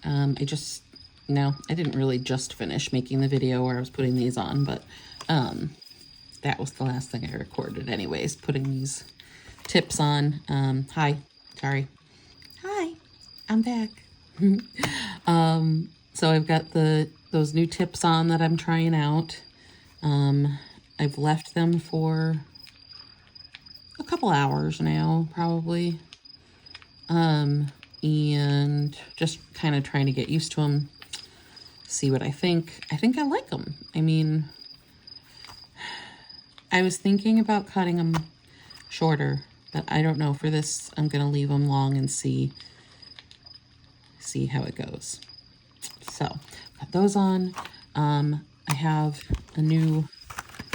video. I didn't really just finish making the video where I was putting these on, but that was the last thing I recorded anyways, putting these tips on. Hi, sorry. Hi, I'm back. So I've got those new tips on that I'm trying out. I've left them for a couple hours now, probably. And just kind of trying to get used to them, see what I think. I think I like them. I mean, I was thinking about cutting them shorter, but I don't know. For this, I'm going to leave them long and see how it goes. So, got those on. I have a new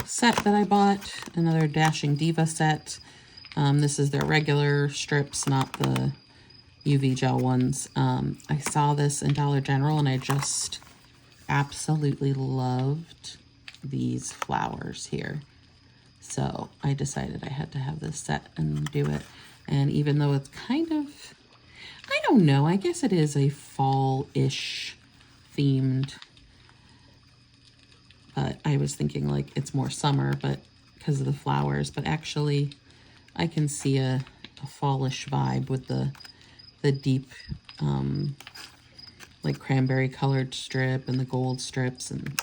set that I bought, another Dashing Diva set. This is their regular strips, not the UV gel ones. I saw this in Dollar General and I just absolutely loved these flowers here. So I decided I had to have this set and do it. And even though it's kind of, I don't know, I guess it is a fall-ish themed, but I was thinking like it's more summer, but because of the flowers, but actually I can see a fallish vibe with the deep, like cranberry colored strip and the gold strips, and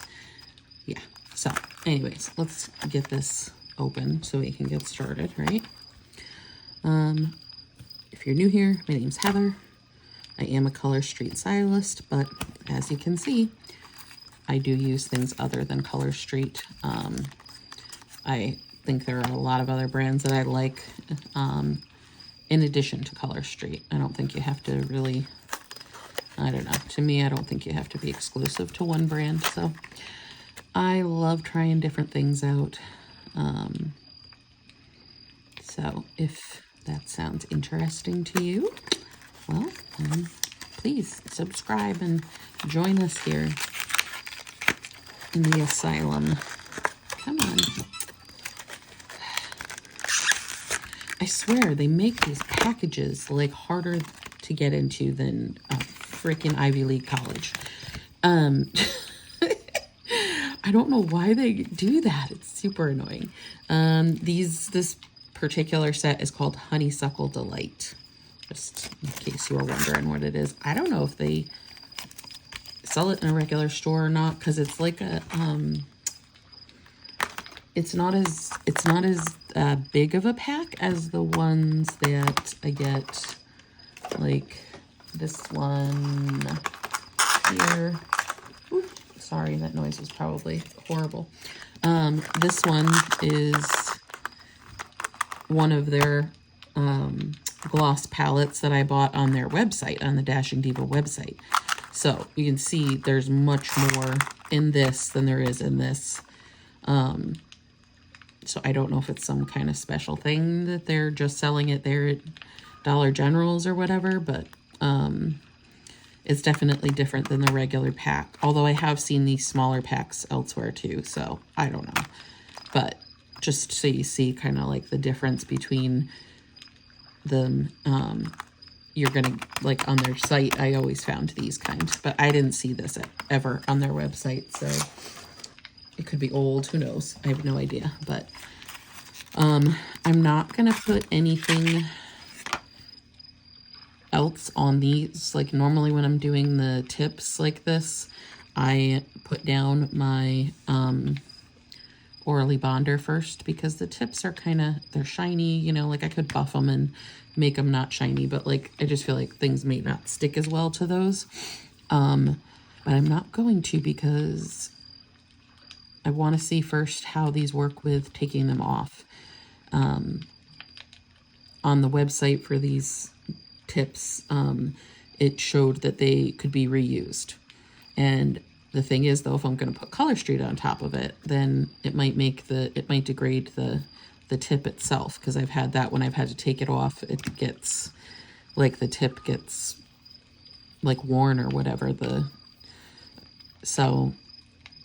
yeah. So anyways, let's get this open so we can get started, right? If you're new here, my name's Heather. I am a ColorStreet stylist, but as you can see, I do use things other than ColorStreet. I think there are a lot of other brands that I like, in addition to ColorStreet. I don't think you have to really, I don't know. To me, I don't think you have to be exclusive to one brand. So I love trying different things out. So if that sounds interesting to you, well, please subscribe and join us here in the asylum. Come on. I swear they make these packages like harder to get into than a freaking Ivy League college. I don't know why they do that. It's super annoying. This particular set is called Honeysuckle Delight. Just in case you were wondering what it is. I don't know if they sell it in a regular store or not, because it's like a it's not as big of a pack as the ones that I get, like this one here. Ooh, sorry, that noise was probably horrible. This one is one of their gloss palettes that I bought on their website, on the Dashing Diva website. So you can see there's much more in this than there is in this. So I don't know if it's some kind of special thing that they're just selling it there at Dollar General's or whatever, but it's definitely different than the regular pack. Although I have seen these smaller packs elsewhere too, so I don't know. But just so you see kind of like the difference between them, you're gonna, like on their site, I always found these kind, but I didn't see this ever on their website, so it could be old, who knows? I have no idea, but I'm not gonna put anything else on these. Like normally when I'm doing the tips like this, I put down my Orly Bonder first, because the tips are kind of, they're shiny, you know, like I could buff them and make them not shiny, but like I just feel like things may not stick as well to those. But I'm not going to, because I want to see first how these work with taking them off. On the website for these tips, it showed that they could be reused. And the thing is, though, if I'm going to put ColorStreet on top of it, then it might degrade the tip itself, because I've had that when I've had to take it off, it gets, like the tip gets like worn or whatever. So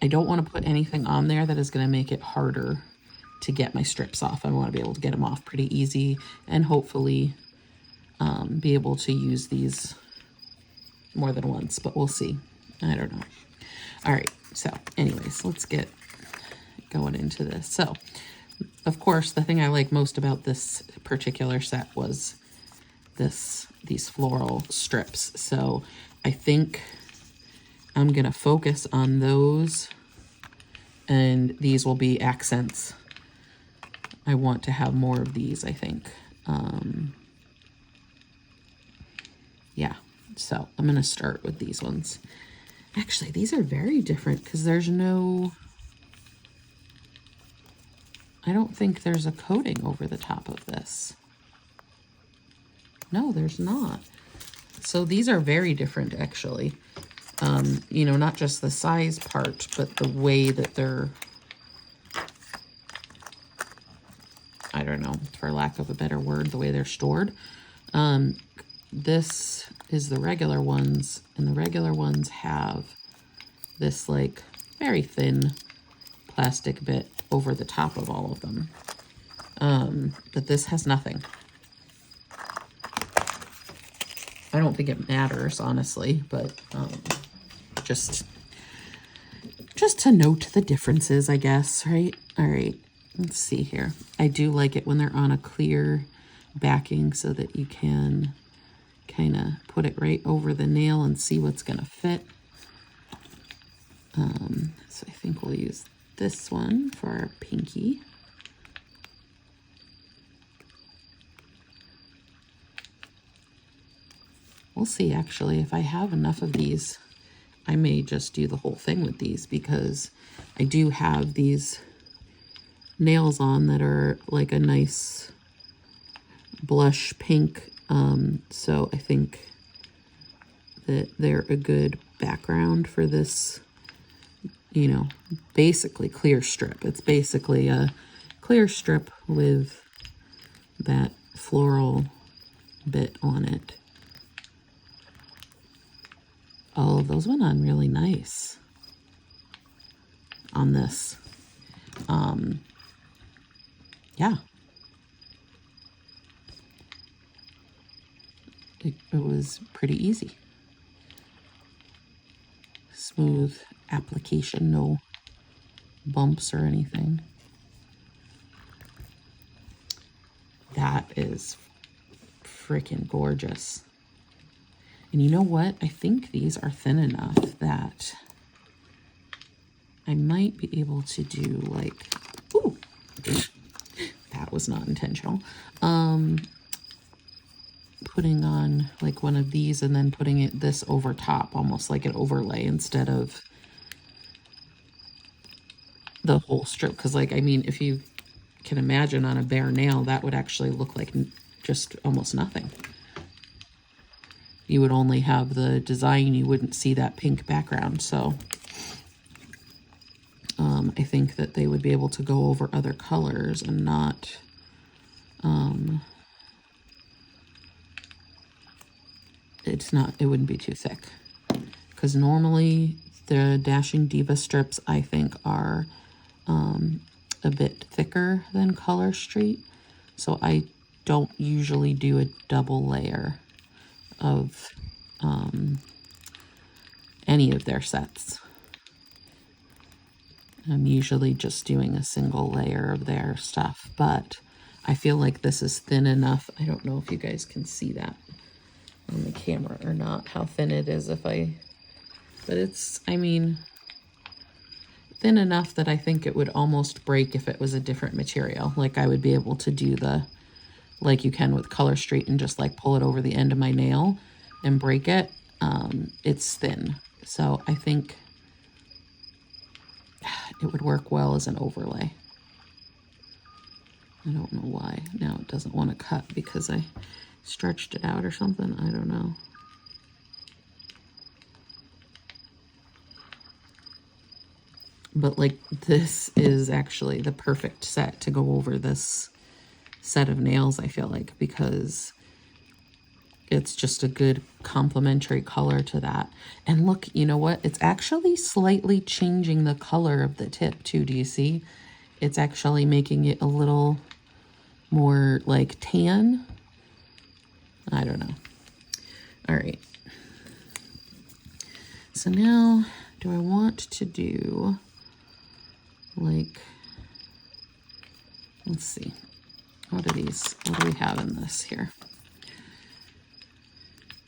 I don't want to put anything on there that is going to make it harder to get my strips off. I want to be able to get them off pretty easy, and hopefully be able to use these more than once, but we'll see. I don't know. All right, so anyways, let's get going into this. So, of course, the thing I like most about this particular set was these floral strips. So I think I'm gonna focus on those, and these will be accents. I want to have more of these, I think. Yeah, so I'm gonna start with these ones. Actually, these are very different because there's no, I don't think there's a coating over the top of this. No, there's not. So these are very different, actually. You know, not just the size part, but the way that they're, I don't know, for lack of a better word, the way they're stored. This is the regular ones, and the regular ones have this like very thin plastic bit over the top of all of them. But this has nothing. I don't think it matters, honestly, but just to note the differences, I guess, right? All right, let's see here. I do like it when they're on a clear backing so that you can kind of put it right over the nail and see what's gonna fit. So I think we'll use this one for our pinky. We'll see, actually, if I have enough of these, I may just do the whole thing with these, because I do have these nails on that are like a nice blush pink. So I think that they're a good background for this, you know, basically clear strip. It's basically a clear strip with that floral bit on it. Oh, those went on really nice on this. Yeah. It was pretty easy. Smooth application, no bumps or anything. That is freaking gorgeous. And you know what? I think these are thin enough that I might be able to do like, ooh, that was not intentional. Putting on like one of these and then putting this over top, almost like an overlay instead of the whole strip. Because like, I mean, if you can imagine on a bare nail, that would actually look like just almost nothing. You would only have the design, you wouldn't see that pink background. So I think that they would be able to go over other colors and not it wouldn't be too thick, because normally the Dashing Diva strips I think are a bit thicker than ColorStreet, so I don't usually do a double layer of any of their sets. I'm usually just doing a single layer of their stuff, but I feel like this is thin enough. I don't know if you guys can see that on the camera or not, how thin it is but it's, I mean, thin enough that I think it would almost break if it was a different material. Like I would be able to do like you can with ColorStreet and just like pull it over the end of my nail and break it. It's thin. So I think it would work well as an overlay. I don't know why. Now it doesn't want to cut because I stretched it out or something. I don't know. But like this is actually the perfect set to go over this set of nails, I feel like, because it's just a good complementary color to that. And look, you know what? It's actually slightly changing the color of the tip too. Do you see? It's actually making it a little more like tan. I don't know. All right. so now do I want to do like, let's see, what do we have in this here?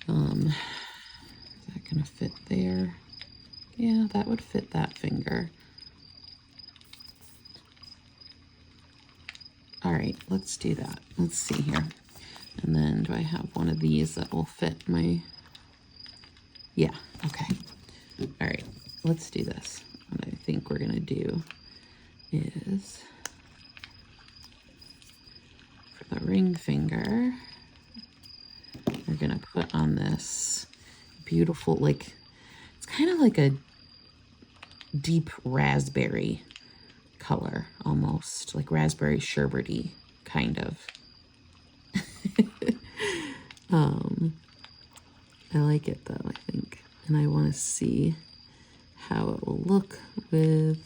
Is that gonna fit there? Yeah, that would fit that finger. All right, let's do that. Let's see here. And then do I have one of these that will fit my, yeah, okay. All right, let's do this. What I think we're gonna do is, for the ring finger, we're gonna put on this beautiful, like, it's kind of like a deep raspberry color, almost like raspberry sherbety kind of. I like it though, I think, and I want to see how it will look with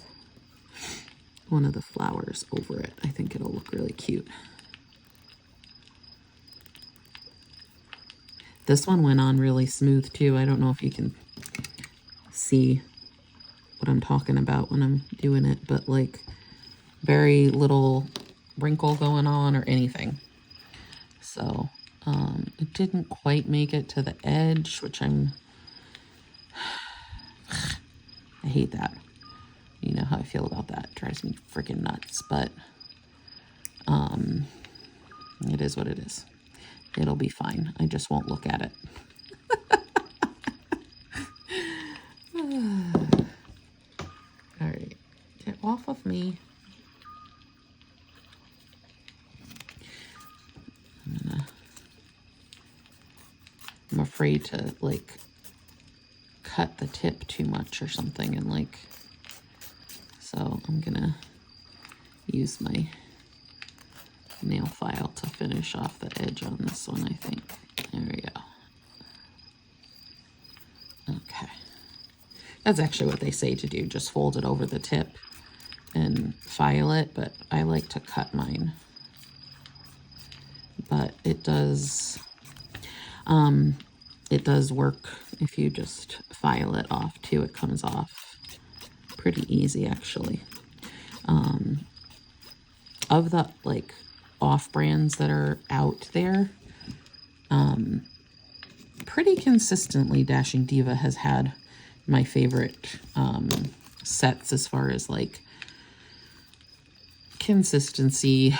one of the flowers over it. I think it'll look really cute. This one went on really smooth too. I don't know if you can see what I'm talking about when I'm doing it, but like very little wrinkle going on or anything. So it didn't quite make it to the edge, which I hate that. You know how I feel about that. It drives me freaking nuts, but it is what it is. It'll be fine. I just won't look at it. All right, get off of me. I'm afraid to like cut the tip too much or something, and like, so I'm gonna use my nail file to finish off the edge on this one, I think. There we go. Okay. That's actually what they say to do, just fold it over the tip and file it, but I like to cut mine. But it does work if you just file it off too. It comes off pretty easy, actually. Of the like off brands that are out there, pretty consistently Dashing Diva has had my favorite sets as far as like consistency,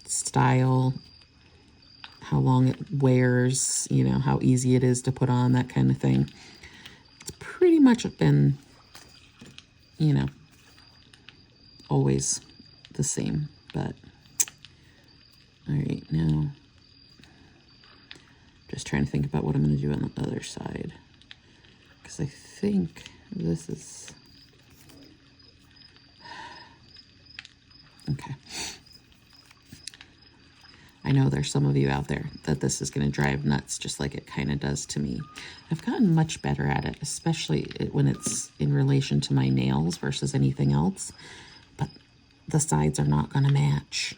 style, how long it wears, you know, how easy it is to put on, that kind of thing. It's pretty much been, you know, always the same. But all right, now just trying to think about what I'm going to do on the other side, because I think this is okay. I know there's some of you out there that this is going to drive nuts, just like it kind of does to me. I've gotten much better at it, especially when it's in relation to my nails versus anything else. But the sides are not going to match.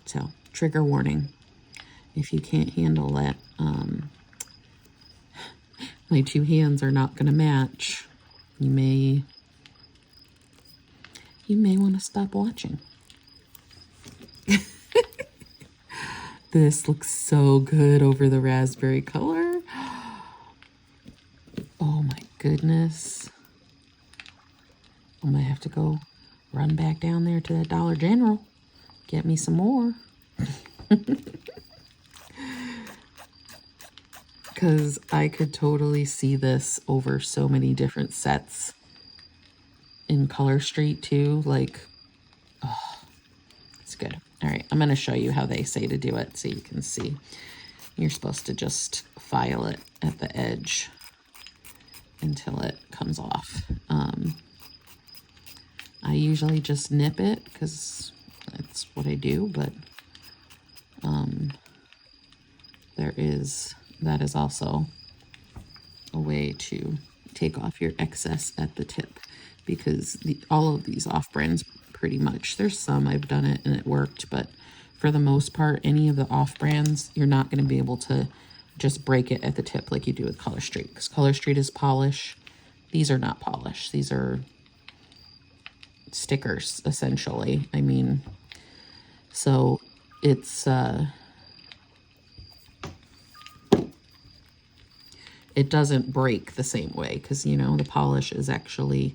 So, trigger warning. If you can't handle that, my two hands are not going to match. You may want to stop watching. This looks so good over the raspberry color. Oh my goodness. I might have to go run back down there to that Dollar General. Get me some more. Because I could totally see this over so many different sets in ColorStreet too. Like, oh, it's good. All right, I'm going to show you how they say to do it so you can see. You're supposed to just file it at the edge until it comes off. I usually just nip it because that's what I do, but that is also a way to take off your excess at the tip, because all of these off brands pretty much, there's some I've done it and it worked, but for the most part, any of the off brands, you're not going to be able to just break it at the tip like you do with ColorStreet, because ColorStreet is polish. These are not polish. These are stickers, essentially. I mean, so it's, it doesn't break the same way, because, you know, the polish is actually,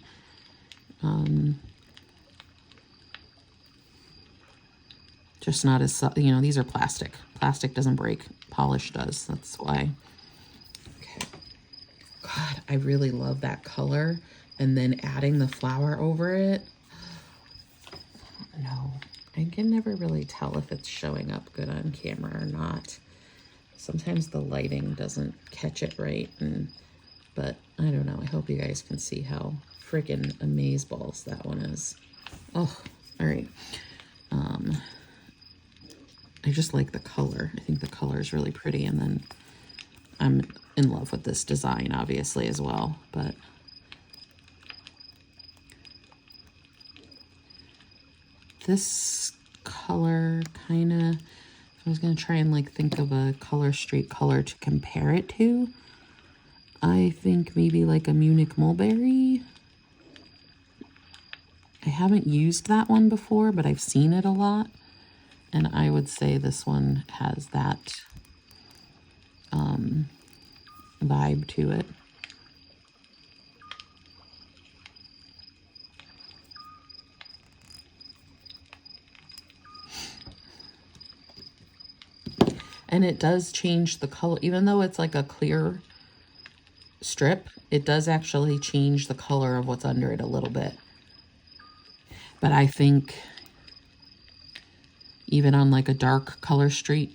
just not as, you know, these are plastic. Plastic doesn't break. Polish does. That's why. Okay. God, I really love that color. And then adding the flower over it. No, I can never really tell if it's showing up good on camera or not. Sometimes the lighting doesn't catch it right. But I don't know. I hope you guys can see how freaking amazeballs that one is. Oh, all right. I just like the color. I think the color is really pretty, and then I'm in love with this design, obviously, as well. But this color kind of, I was going to try and like think of a ColorStreet color to compare it to. I think maybe like a Munich Mulberry. I haven't used that one before, but I've seen it a lot. And I would say this one has that vibe to it. And it does change the color, even though it's like a clear strip, it does actually change the color of what's under it a little bit. But I think even on like a dark ColorStreet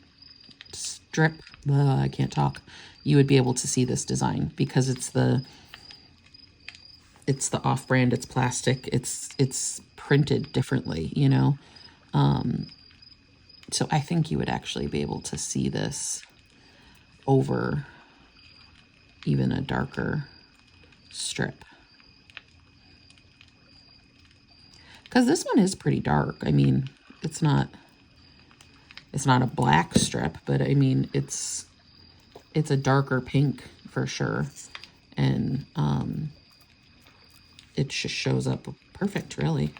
strip, I can't talk, you would be able to see this design because it's the off-brand, it's plastic, it's printed differently, you know. So I think you would actually be able to see this over even a darker strip. Because this one is pretty dark. I mean, it's not a black strip, but I mean, it's a darker pink for sure. And it just shows up perfect, really.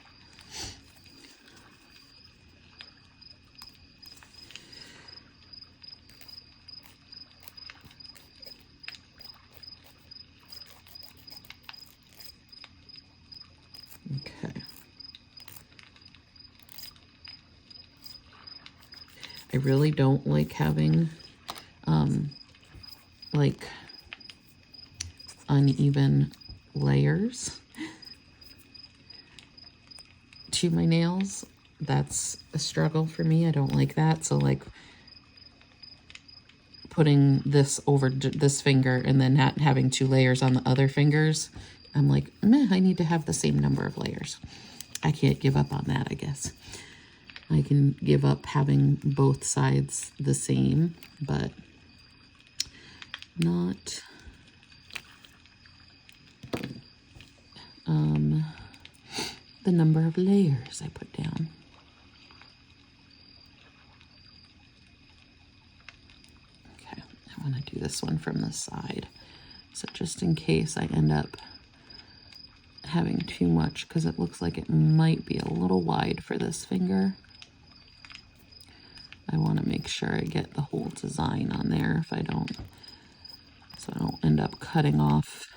Okay. I really don't like having like uneven layers to my nails. That's a struggle for me. I don't like that. So like putting this over this finger and then not having 2 layers on the other fingers, I'm like, meh, I need to have the same number of layers. I can't give up on that, I guess. I can give up having both sides the same, but not the number of layers I put down. Okay, I want to do this one from the side. So just in case I end up having too much, because it looks like it might be a little wide for this finger. I want to make sure I get the whole design on there if I don't, so I don't end up cutting off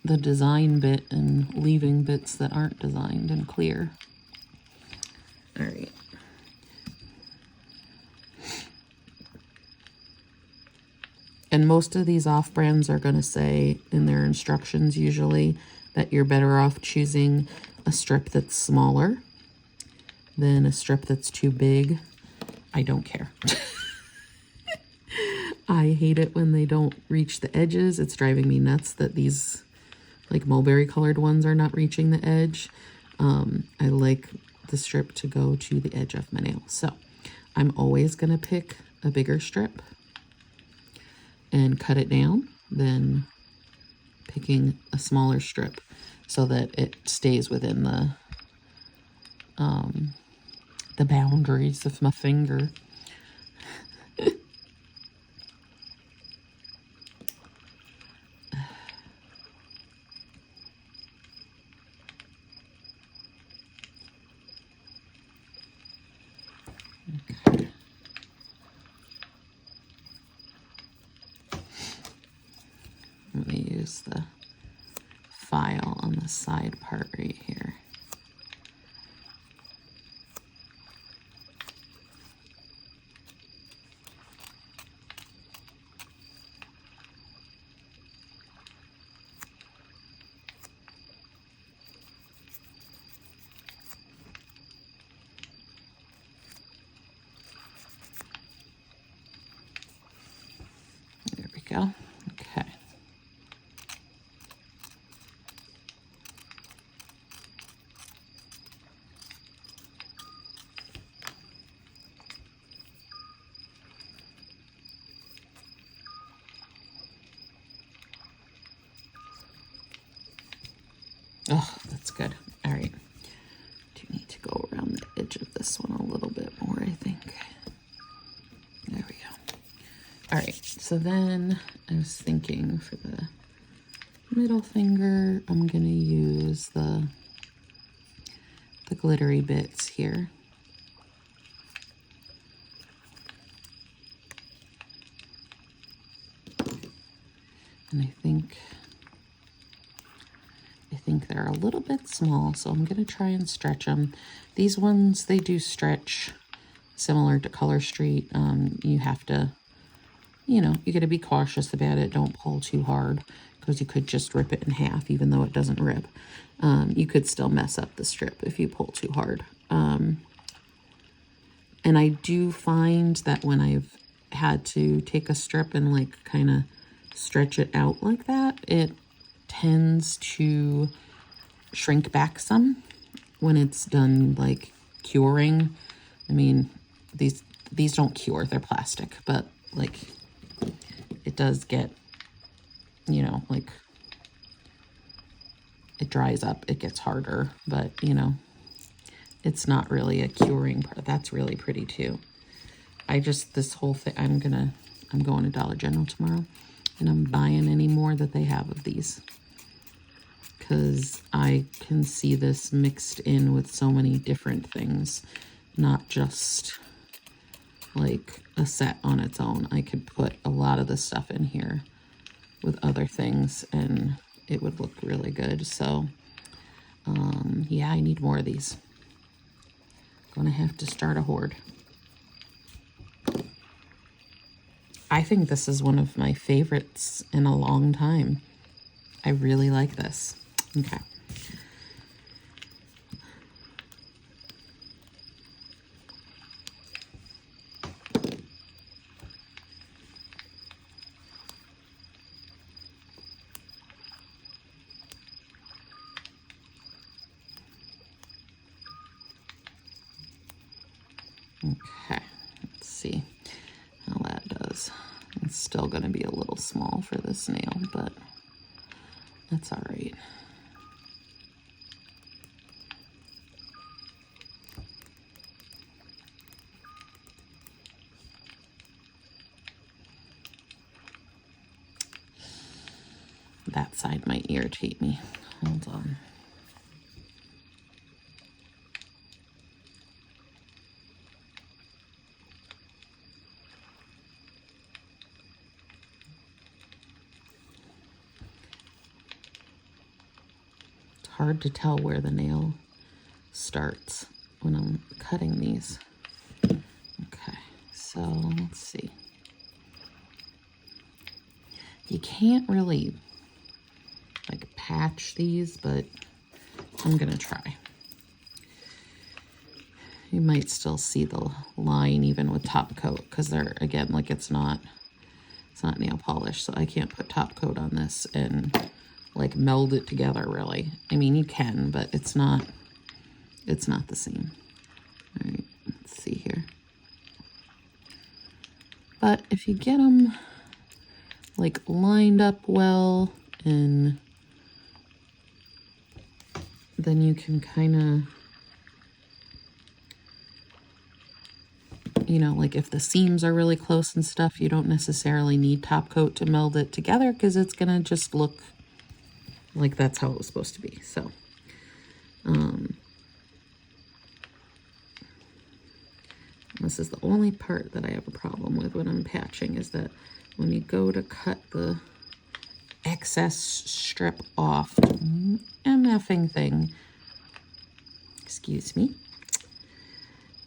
the design bit and leaving bits that aren't designed and clear. All right. And most of these off-brands are going to say in their instructions usually that you're better off choosing a strip that's smaller than a strip that's too big. I don't care. I hate it when they don't reach the edges. It's driving me nuts that these like mulberry colored ones are not reaching the edge. I like the strip to go to the edge of my nail. So I'm always going to pick a bigger strip and cut it down, then picking a smaller strip so that it stays within the boundaries of my finger. side part right here. There we go. Okay. Oh, that's good. All right. Do need to go around the edge of this one a little bit more, I think. There we go. All right. So then I was thinking for the middle finger, I'm going to use the glittery bits here. And I think they're a little bit small, so I'm going to try and stretch them. These ones, they do stretch similar to ColorStreet. You have to, you know, you got to be cautious about it. Don't pull too hard because you could just rip it in half, even though it doesn't rip. You could still mess up the strip if you pull too hard. And I do find that when I've had to take a strip and like kind of stretch it out like that, it tends to shrink back some when it's done like curing. I mean, these don't cure, they're plastic, but like it does get, you know, like it dries up, it gets harder, but you know, it's not really a curing part. That's really pretty too. This whole thing, I'm going to Dollar General tomorrow and I'm buying any more that they have of these, because I can see this mixed in with so many different things, not just like a set on its own. I could put a lot of this stuff in here with other things and it would look really good. So yeah, I need more of these. Gonna have to start a hoard. I think this is one of my favorites in a long time. I really like this. Okay. Okay, let's see how that does. It's still going to be a little small for this nail, but that's all right. That side might irritate me. Hold on. Hard to tell where the nail starts when I'm cutting these. Okay, so let's see. You can't really like patch these, but I'm gonna try. You might still see the line even with top coat, because they're, again, like it's not nail polish, so I can't put top coat on this and like meld it together really. I mean, you can, but it's not the same. All right, let's see here. But if you get them like lined up well, and then you can kind of, you know, like if the seams are really close and stuff, you don't necessarily need top coat to meld it together, because it's gonna just look like that's how it was supposed to be. So this is the only part that I have a problem with when I'm patching, is that when you go to cut the excess strip off, MFing thing, excuse me,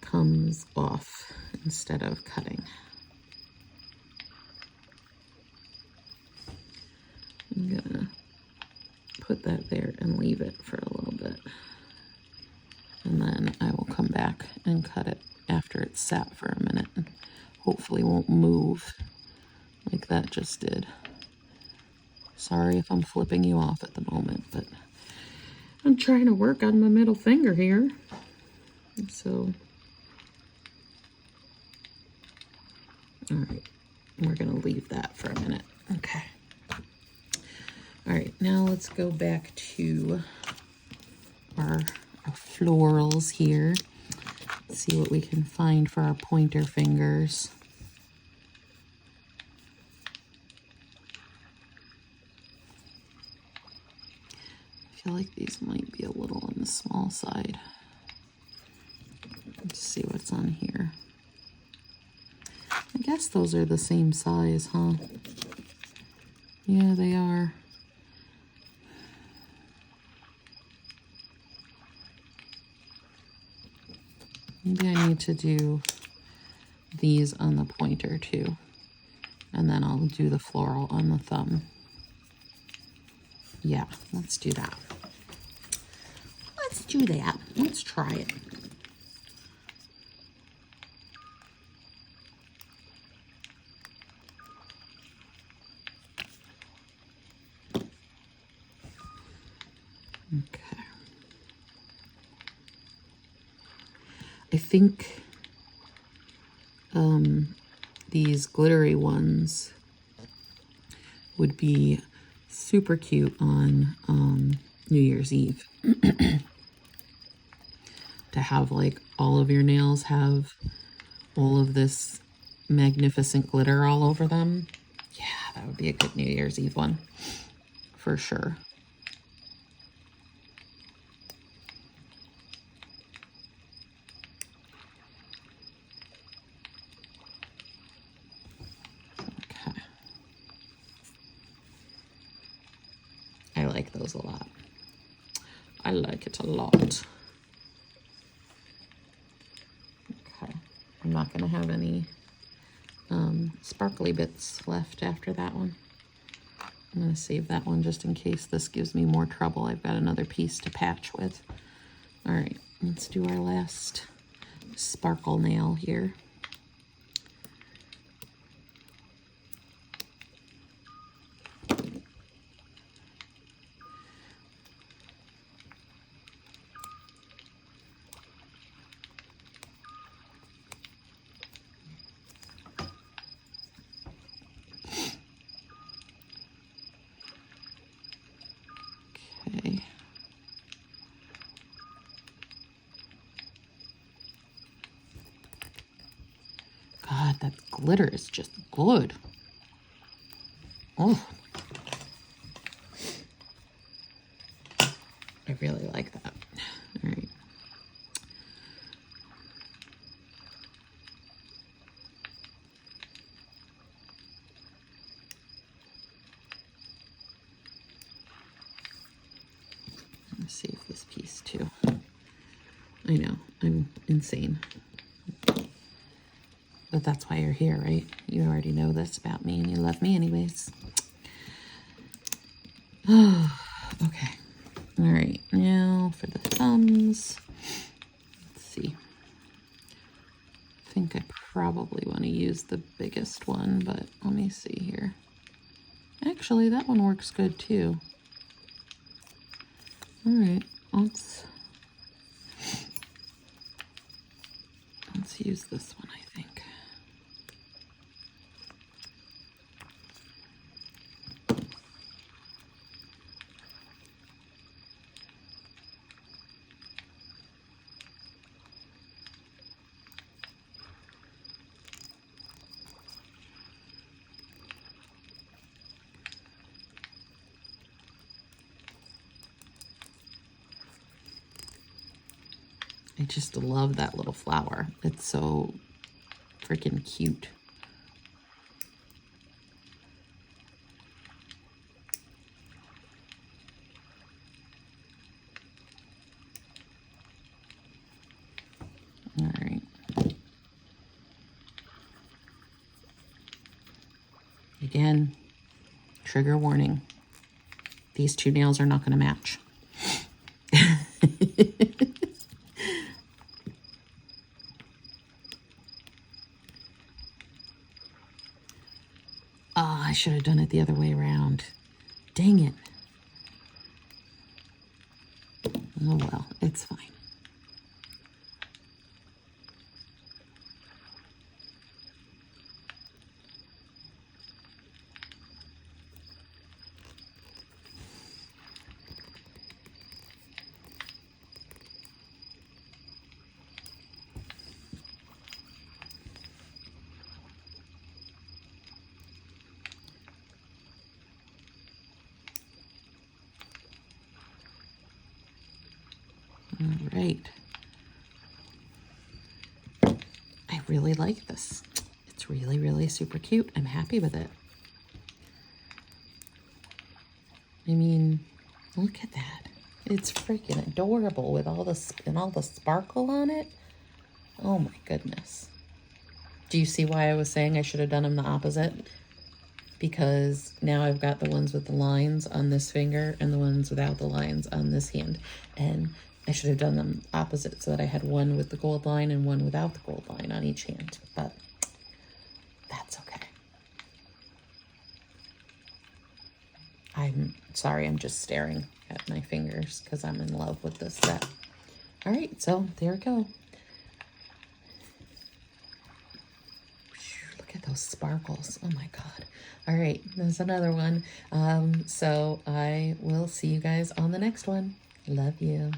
comes off instead of cutting. I'm gonna put that there and leave it for a little bit. And then I will come back and cut it after it's sat for a minute. And hopefully won't move like that just did. Sorry if I'm flipping you off at the moment, but I'm trying to work on my middle finger here. So, all right, we're gonna leave that for a minute. Okay. All right, now let's go back to our florals here. Let's see what we can find for our pointer fingers. I feel like these might be a little on the small side. Let's see what's on here. I guess those are the same size, huh? Yeah, they are. Maybe I need to do these on the pointer too. And then I'll do the floral on the thumb. Yeah, let's do that. Let's do that. Let's try it. Okay. I think these glittery ones would be super cute on New Year's Eve. To have like all of your nails have all of this magnificent glitter all over them. Yeah, that would be a good New Year's Eve one for sure. Okay. I like those a lot. I like it a lot. Okay. I'm not going to have any sparkly bits left after that one. I'm going to save that one just in case this gives me more trouble. I've got another piece to patch with. All right, let's do our last sparkle nail here. Okay. God, that glitter is just good. Oh, I really like that. All right. Let's save this piece too. I know, I'm insane. But that's why you're here, right? You already know this about me and you love me anyways. Oh, okay. All right, now for the thumbs. Let's see. I think I probably want to use the biggest one, but let me see here. Actually, that one works good too. All right, let's use this one, I think. I just love that little flower. It's so freaking cute. Again, trigger warning. These two nails are not going to match. Oh, I should have done it the other way around. Dang it. Oh well, it's fine. All right. I really like this. It's really, really super cute. I'm happy with it. I mean, look at that. It's freaking adorable with all the sparkle on it. Oh my goodness. Do you see why I was saying I should have done them the opposite? Because now I've got the ones with the lines on this finger and the ones without the lines on this hand. And I should have done them opposite so that I had one with the gold line and one without the gold line on each hand. But that's okay. I'm sorry, I'm just staring at my fingers because I'm in love with this set. All right, so there we go. Look at those sparkles. Oh my God. All right, there's another one. So I will see you guys on the next one. Love you.